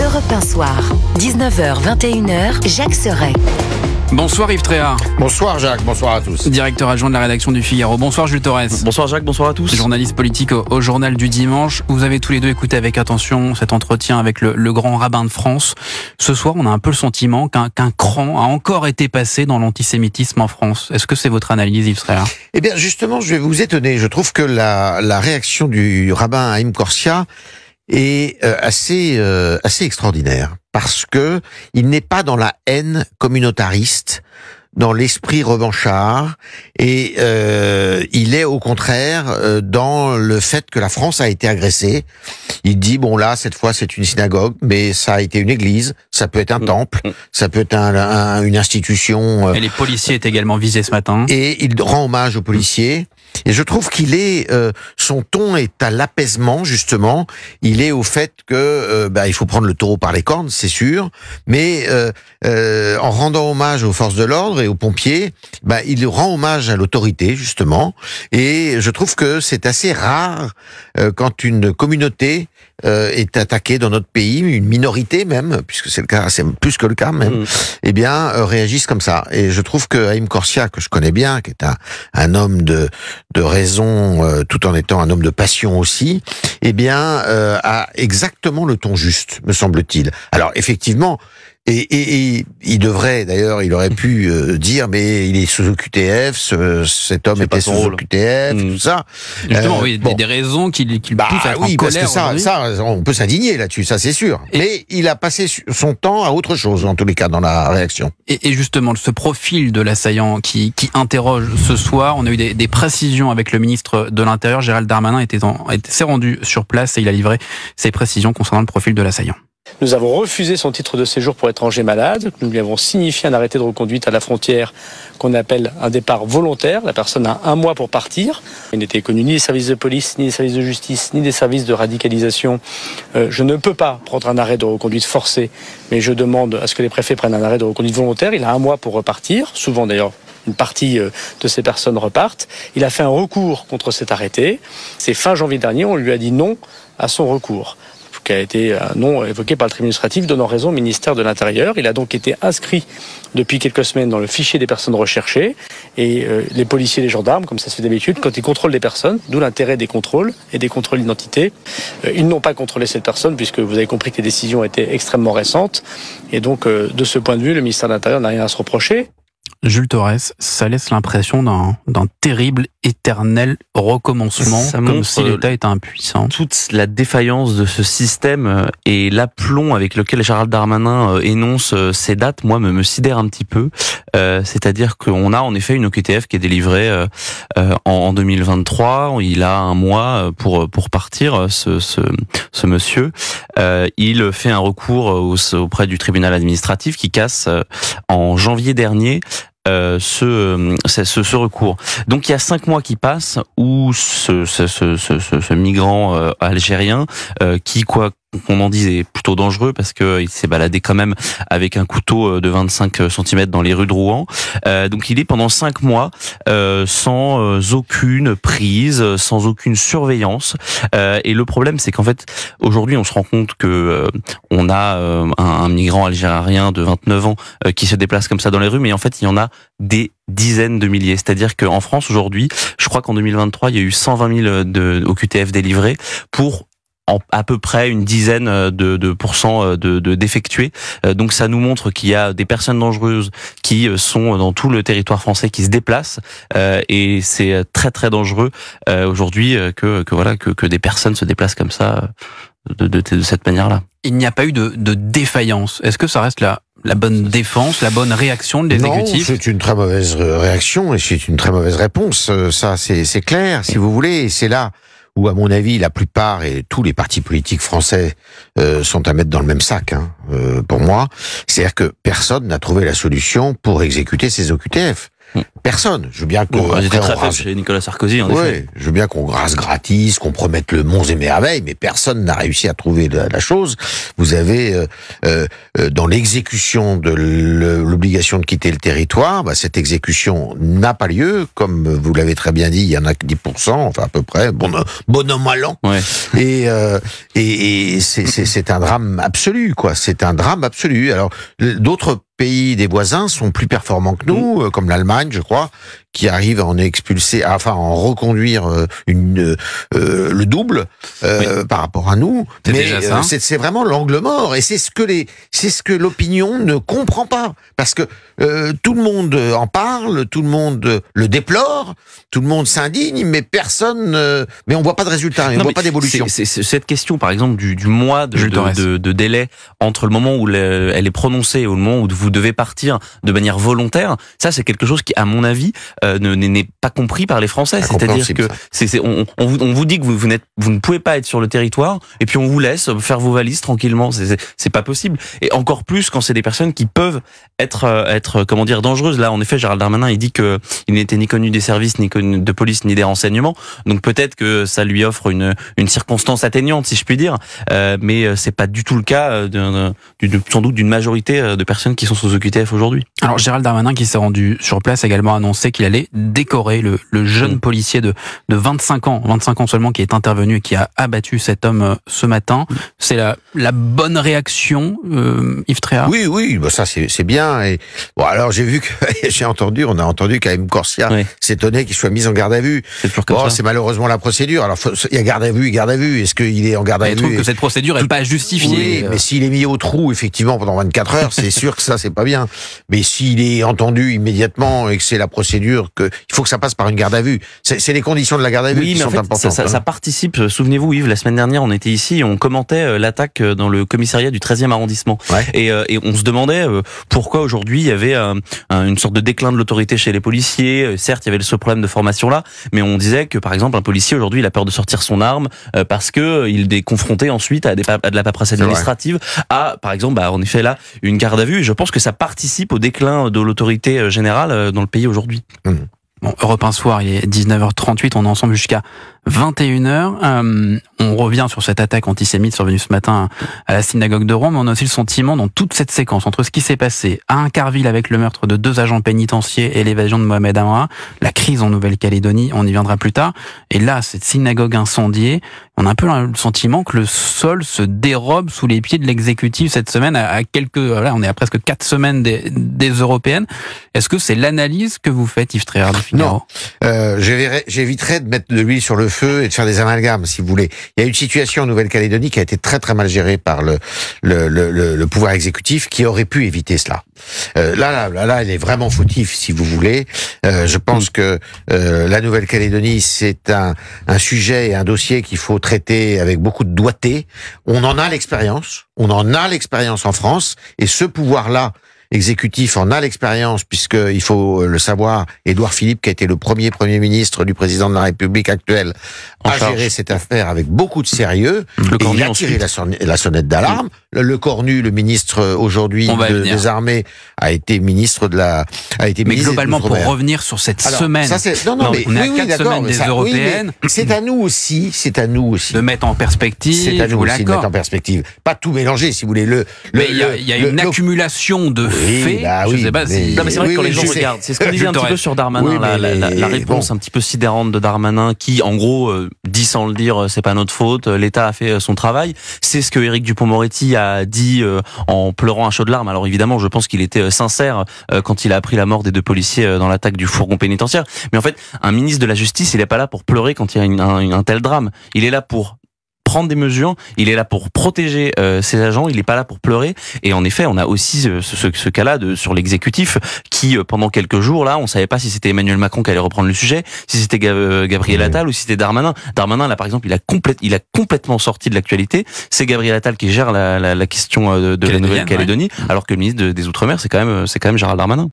Europe 1 Soir, 19h, 21h, Jacques Serret. Bonsoir Yves Tréhard. Bonsoir Jacques, bonsoir à tous. Directeur adjoint de la rédaction du Figaro. Bonsoir Jules Torres. Bonsoir Jacques, bonsoir à tous. Journaliste politique au Journal du Dimanche. Vous avez tous les deux écouté avec attention cet entretien avec le grand rabbin de France. Ce soir, on a un peu le sentiment qu'un cran a encore été passé dans l'antisémitisme en France. Est-ce que c'est votre analyse, Yves Tréhard ? Eh bien justement, je vais vous étonner. Je trouve que la réaction du rabbin Haïm Corsia est assez extraordinaire, parce que il n'est pas dans la haine communautariste, dans l'esprit revanchard, et il est au contraire dans le fait que la France a été agressée. Il dit, bon là, cette fois c'est une synagogue, mais ça a été une église, ça peut être un temple, ça peut être une institution. Et les policiers étaient également visés ce matin. Et il rend hommage aux policiers. Et je trouve qu'il est, son ton est à l'apaisement, justement. Il est au fait que, il faut prendre le taureau par les cornes, c'est sûr. Mais en rendant hommage aux forces de l'ordre et aux pompiers, il rend hommage à l'autorité, justement. Et je trouve que c'est assez rare quand une communauté est attaquée dans notre pays, une minorité même, puisque c'est le cas, c'est plus que le cas même, réagissent comme ça. Et je trouve que Haïm Corsia, que je connais bien, qui est un homme de raison, tout en étant un homme de passion aussi, a exactement le ton juste, me semble-t-il. Alors effectivement, et il devrait, d'ailleurs, il aurait pu dire, mais il est sous OQTF, cet homme était sous OQTF, tout ça. Justement, des raisons qui poussent à être en colère. Parce que ça, on peut s'indigner là-dessus, ça c'est sûr. Mais il a passé son temps à autre chose, en tous les cas, dans la réaction. Et justement, ce profil de l'assaillant qui interroge ce soir, on a eu des précisions avec le ministre de l'Intérieur, Gérald Darmanin, s'est rendu sur place et il a livré ses précisions concernant le profil de l'assaillant. Nous avons refusé son titre de séjour pour étranger malade. Nous lui avons signifié un arrêté de reconduite à la frontière qu'on appelle un départ volontaire. La personne a 1 mois pour partir. Il n'était connu ni des services de police, ni des services de justice, ni des services de radicalisation. Je ne peux pas prendre un arrêt de reconduite forcé, mais je demande à ce que les préfets prennent un arrêt de reconduite volontaire. Il a 1 mois pour repartir. Souvent d'ailleurs, une partie de ces personnes repartent. Il a fait un recours contre cet arrêté. C'est fin janvier dernier, on lui a dit non à son recours, qui a été un non évoqué par le tribunal administratif, donnant raison au ministère de l'Intérieur. Il a donc été inscrit depuis quelques semaines dans le fichier des personnes recherchées. Et les policiers et les gendarmes, comme ça se fait d'habitude, quand ils contrôlent des personnes, d'où l'intérêt des contrôles et des contrôles d'identité, ils n'ont pas contrôlé cette personne, puisque vous avez compris que les décisions étaient extrêmement récentes. Et donc, de ce point de vue, le ministère de l'Intérieur n'a rien à se reprocher. Jules Torres, ça laisse l'impression d'un terrible, éternel recommencement, comme si l'État était impuissant. Toute la défaillance de ce système et l'aplomb avec lequel Gérald Darmanin énonce ces dates, moi, me sidère un petit peu. C'est-à-dire qu'on a en effet une OQTF qui est délivrée en 2023. Il a 1 mois pour partir, ce monsieur. Il fait un recours auprès du tribunal administratif qui casse en janvier dernier ce recours. Donc il y a 5 mois qui passent où ce migrant algérien qui, quoi qu'on en dise, est plutôt dangereux parce que il s'est baladé quand même avec un couteau de 25 cm dans les rues de Rouen. Donc il est pendant 5 mois sans aucune prise, sans aucune surveillance. Et le problème, c'est qu'en fait, aujourd'hui, on se rend compte que on a un migrant algérien de 29 ans qui se déplace comme ça dans les rues, mais en fait, il y en a des dizaines de milliers. C'est-à-dire qu'en France, aujourd'hui, je crois qu'en 2023, il y a eu 120 000 de OQTF délivrés pour à peu près une dizaine de pourcents d'effectués. Donc ça nous montre qu'il y a des personnes dangereuses qui sont dans tout le territoire français, qui se déplacent, et c'est très très dangereux aujourd'hui que des personnes se déplacent comme ça de cette manière-là. Il n'y a pas eu de défaillance. Est-ce que ça reste la bonne défense, la bonne réaction de l'exécutif? Non, c'est une très mauvaise réaction et c'est une très mauvaise réponse. Ça, c'est clair, si vous voulez. Et c'est là où, à mon avis, la plupart et tous les partis politiques français sont à mettre dans le même sac, pour moi. C'est-à-dire que personne n'a trouvé la solution pour exécuter ces OQTF. Personne. Je veux bien que Bon, ils étaient après, très on faibles rase- chez Nicolas Sarkozy, en effet. Oui, je veux bien qu'on grâce gratis, qu'on promette le monts et merveilles, mais personne n'a réussi à trouver la chose. Vous avez dans l'exécution de l'obligation de quitter le territoire, bah, cette exécution n'a pas lieu, comme vous l'avez très bien dit, il y en a que 10%, enfin à peu près, bon an mal an. Ouais. Et c'est un drame absolu, quoi. C'est un drame absolu. Alors d'autres pays des voisins sont plus performants que nous, comme l'Allemagne, je crois, qui arrive à en expulser, enfin à en reconduire le double par rapport à nous. C'est Mais déjà ça. c'est vraiment l'angle mort, et c'est ce que l'opinion ne comprend pas, parce que tout le monde en parle, tout le monde le déplore, tout le monde s'indigne, mais personne, mais on voit pas de résultat, on voit pas d'évolution. C'est cette question, par exemple, du mois Jules Torres. de délai entre le moment où elle est prononcée et au moment où vous devez partir de manière volontaire. Ça, c'est quelque chose qui, à mon avis, n'est pas compris par les Français. C'est-à-dire que on vous dit que vous ne pouvez pas être sur le territoire, et puis on vous laisse faire vos valises tranquillement. C'est pas possible. Et encore plus quand c'est des personnes qui peuvent être comment dire, dangereuses. Là, en effet, Gérald Darmanin, il dit que il n'était ni connu des services, ni connu de police, ni des renseignements. Donc peut-être que ça lui offre une circonstance atténuante, si je puis dire. Mais c'est pas du tout le cas sans doute d'une majorité de personnes qui sont sous OQTF aujourd'hui. Alors Gérald Darmanin, qui s'est rendu sur place, a également annoncé qu'il allait décorer le jeune policier de 25 ans seulement, qui est intervenu et qui a abattu cet homme ce matin. C'est la bonne réaction, Yves Tréhard? Oui, bah ça c'est bien. Et bon, alors j'ai vu que on a entendu qu'Aim Corsia s'étonnait qu'il soit mis en garde à vue. C'est toujours comme Bon, ça. c'est malheureusement la procédure. Alors il y a garde à vue. Est-ce qu'il est en garde à Il vue? trouve que cette procédure n'est pas justifiée. Oui, mais s'il est mis au trou, effectivement, pendant 24 heures, c'est sûr que ça, c'est pas bien. Mais s'il est entendu immédiatement et que c'est la procédure, il faut que ça passe par une garde à vue. C'est les conditions de la garde à vue qui mais sont en fait, importantes. ça participe. Souvenez-vous, Yves, la semaine dernière, on était ici et on commentait l'attaque dans le commissariat du 13e arrondissement. Ouais. Et on se demandait pourquoi aujourd'hui il y avait une sorte de déclin de l'autorité chez les policiers. Certes, il y avait ce problème de formation-là, mais on disait que, par exemple, un policier aujourd'hui, il a peur de sortir son arme parce que il est confronté ensuite à de la paperasse administrative, à, par exemple, en effet là, une garde à vue. Et je pense que ça participe au déclin de l'autorité générale dans le pays aujourd'hui. Bon, Europe 1 Soir, il est 19h38, on est ensemble jusqu'à 21h. On revient sur cette attaque antisémite survenue ce matin à la synagogue de Rouen, mais on a aussi le sentiment dans toute cette séquence entre ce qui s'est passé à Incarville avec le meurtre de 2 agents pénitentiaires et l'évasion de Mohamed Amra, la crise en Nouvelle-Calédonie, on y viendra plus tard, et là, cette synagogue incendiée, on a un peu le sentiment que le sol se dérobe sous les pieds de l'exécutif cette semaine à voilà, on est à presque 4 semaines des européennes. Est-ce que c'est l'analyse que vous faites, Yves Tréhard du Figaro? Non, j'éviterais de mettre de l'huile sur le feu et de faire des amalgames, si vous voulez. Il y a une situation en Nouvelle-Calédonie qui a été très très mal gérée par le pouvoir exécutif, qui aurait pu éviter cela. Là, il est vraiment fautif, si vous voulez. Je pense que la Nouvelle-Calédonie, c'est un sujet et un dossier qu'il faut traiter avec beaucoup de doigté. On en a l'expérience en France, et ce pouvoir-là exécutif en a l'expérience, puisqu'il faut le savoir, Édouard Philippe, qui a été le premier ministre du président de la République actuelle, a géré cette affaire avec beaucoup de sérieux. Et il a tiré la sonnette d'alarme. Le Cornu, le ministre aujourd'hui des armées, a été ministre Mais globalement, pour revenir sur cette semaine, mais on est à 4 semaines des européennes. C'est à nous aussi de mettre en perspective. C'est à nous aussi de mettre en perspective. Pas tout mélanger, si vous voulez. Mais il y a une accumulation de faits. Je sais pas si. Non, mais c'est vrai que quand les gens regardent, c'est ce qu'on disait un petit peu sur Darmanin, la réponse un petit peu sidérante de Darmanin, qui, en gros, dit sans le dire, c'est pas notre faute, l'État a fait son travail. C'est ce que Éric Dupond-Moretti a dit en pleurant à chaudes larmes. Alors évidemment, je pense qu'il était sincère quand il a appris la mort des 2 policiers dans l'attaque du fourgon pénitentiaire. Mais en fait, un ministre de la Justice, il est pas là pour pleurer quand il y a un tel drame. Il est là pour prendre des mesures, il est là pour protéger ses agents, il n'est pas là pour pleurer. Et en effet, on a aussi ce cas-là sur l'exécutif qui, pendant quelques jours, là, on savait pas si c'était Emmanuel Macron qui allait reprendre le sujet, si c'était Gabriel Attal ou si c'était Darmanin. Darmanin, là, par exemple, il a complètement sorti de l'actualité. C'est Gabriel Attal qui gère la question de la Nouvelle-Calédonie, alors que le ministre des Outre-mer, c'est quand même Gérald Darmanin.